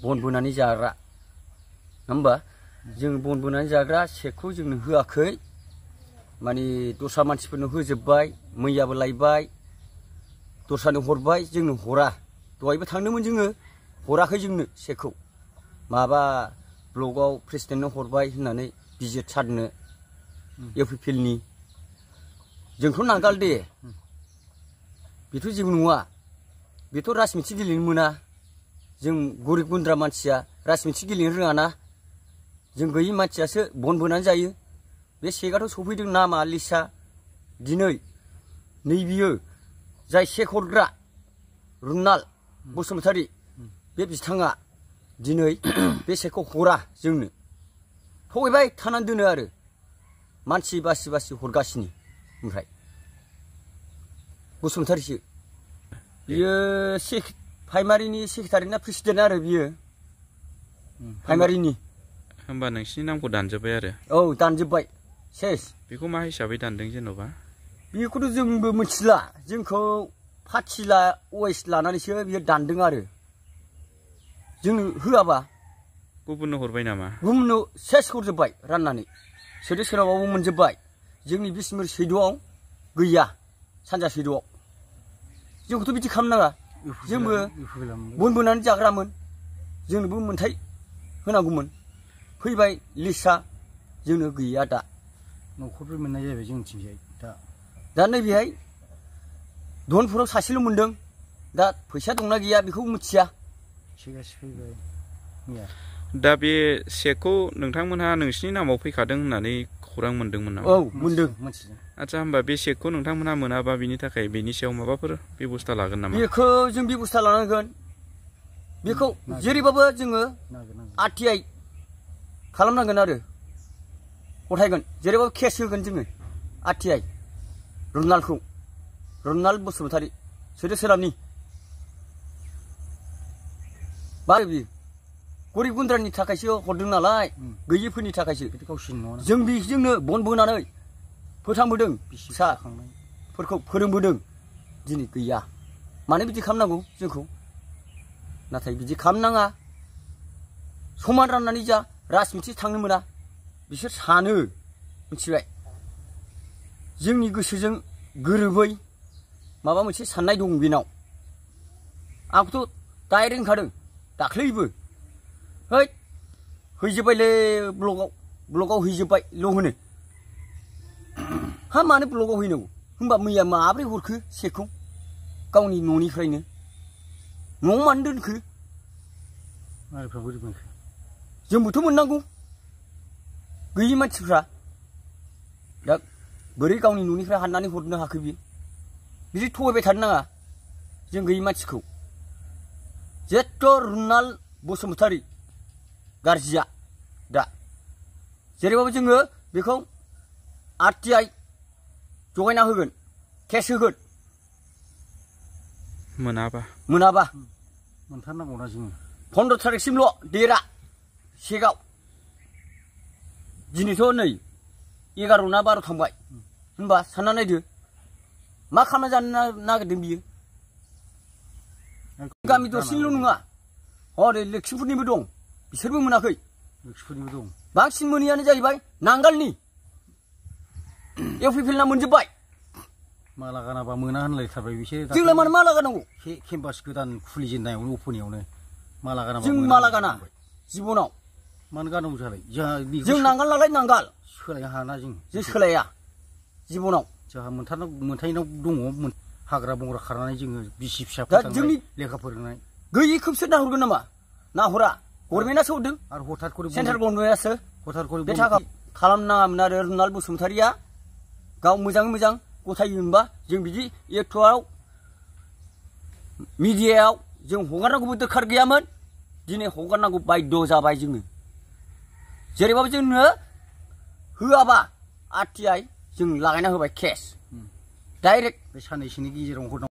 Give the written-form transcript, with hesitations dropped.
बन बोनानै जाग्रा होमबा जों बन बोनानै जाग्रा सेकखौ जोंनो होआखै माने दस्रा मानसिफोरनो होजोबबाय मैयाबो लायबाय दस्रानो हरबाय जोंनो हरा दहायबो थांदोंमोन जोङो हराखै जोंनो सेकखौ माबा ब्लकआव प्रेसिडेन्टनो हरबाय होननानै बिजिर सारनो इउपिपिएलनि जोंथ' नांगाल दे बेथ' जेबो नङा बेथ' राजनिथि गेलेनो मोना जों गरिब गुन्द्रा मानसिया राजनिथि गेलेनो रोङाना जों गैयि मानसियासो बन बोनानै जायो बे सेकआथ' सफैदों नामा लिस्टआ दिनै नैबियो जाय सेक हरग्रा रुनाल बसुमतारी बे बिथाङा दिनै बे सेकखौ हरा जोंनो थगायबाय थानानै दोनो आरो मानसि बासि बासि हरगासिनो ओमफ्राय बसुमतारीसो बियो प्राइमारिनि सेक्रेटारि ना प्रेसिडेन्ट आरो बियो प्राइमारिनि होमबा नोंसिनि नामखौ दानजोब्बाय आरो औ दानजोब्बाय सेस बेखौ मा हिसाबै दानदों जेन'बा बेखौथ' जोंबो मिथिला जोंखौ पार्टि अवेस लानानैसो बियो दानदों आरो जोंनो होआबा गुबुननो हरबाय नामा गुबुननो सेस हरजोब्बाय राननानै सोदो सोराबाबो मोनजोब्बाय जोंनि बिसमुरि सैद'आव गैया सानजा सैद'आव जोंखौथ' बिदि खालामनाङा जोंबो बन बोनानै जाग्रामोन जोंनोबो मोनथाय होनांगौमोन फैबाय लिस्टआ जोंनो गैया दा न'खरबो मोननाय जाबाय जोंनिथिंजाय दा नैबेहाय धनपुराव सासेल' मोनदों दा फैसा दंना गैया बेखौ मिथिया दा बे सेकखौ नोंथांमोनहा नोंसिनि नामाव फैखादों होननानै खौरां मोनदोंमोन नामा औ मोनदों आच्छा होमबा बे सेकखौ नोंथांमोनहा मोनाबा बिनि थाखाय बेनि सायाव माबाफोर बेबस्था लागोन नामा बेखौ जों बेबस्था लानांगोन बेखौ जेरैबाबो जोङो RTI खालामनांगोन आरो गथायगोन जेरैबाबो केस होगोन जोङो RTI रुनाल बसुमतारी सोदो सोराबनि बारो बियो गरिब गुन्द्रानि थाखायसो हरदों नालाय गैयिफोरनि थाखायसो जों बेजोंनो बन बोनानै फोथांबोदों फिसाफोरखौ फोरोंबोदों दिनै गैया मानो बिदि खालामनांगौ जोंखौ नाथाय बिदि खालामनाङा समान राननानै जा राजनिथि थांनो मोना बिसोर सानो मिथिबाय जोंनि गोसोजों गोरोबै माबा मोनसे साननाय दं बेनाव आंखौथ' डाइरेक्ट होनखादों दाख्लैबो है हैजोब्बायलै ब्लकआव हैजोब्बायल' होनो हा मानो ब्लकआव हैनांगौ होमबा मैया माब्रै हरखो सेकखौ गावनि न'निफ्रायनो न'आव मानो दोनखो जोंबोथ' मोननांगौ गैयि मानसिफ्रा दा बोरै गावनि न'निफ्राय हाननानै हरनो हाखो बियो बिदि थगायबाय थानो नाङा जों गैयि मानसिखौ जेथ' रुनाल बसुमतारी गारजिया दा जेरैबाबो जोङो बेखौ RTI जगायना होगोन केस होगोन मोनाबा मोनथारनांगौना जोङो 15 थारिखसिमल' देरा सेकआव दिनैथ' नै 11 ना 12 थांबाय होनबा सानना नायदो मा खालामना जानो नागिरदों बियो गामि दरसेनिल' नङा हरै लोक्षिफुरनिबो दं बिसोरबो मोनाखै बांसिन मोनैयानो जाहैबाय नांगालनि इउपिपिएलना मोनजोब्बाय माला गानाबा मोना होनलायथारबाय बिसोर जोंलाय मानो माला गानांगौ केम्पास गोदान खुलिजेननायावनो अपेनिंआवनो माला गानाबा जों माला गाना जिबनाव मानो गानांगौ जालाय जों नांगाल नालाय नांगाल सोलायनो हाना जों सोलाया जिबनाव जोंहा मोनथायनाव दङ हाग्रा बंग्रा खारनानै जोङो बिसि फिसा जोंनि लेखा फोरोंनाय गैयिखौसो नाहरगोन नामा नाहरा गभर्नमेन्टआसो हरदों आरो हथात करे सेन्ट्रेल गभर्नमेन्टआसो हथात करे बे थाखा खालामनाङामोन आरो रुनाल बसुमतारीया गाव मोजाङै मोजां गथायो होनबा जों बिदि एक्टआव मिडियायाव जों हगारनांगौबो दरखार गैयामोन दिनै हगारनांगौ बाध्य जाबाय जोङो जेरैबाबो जोंनो होआबा RTI जों लागायना होबाय केस डाइरेक्ट बे साननैसोनि गेजेराव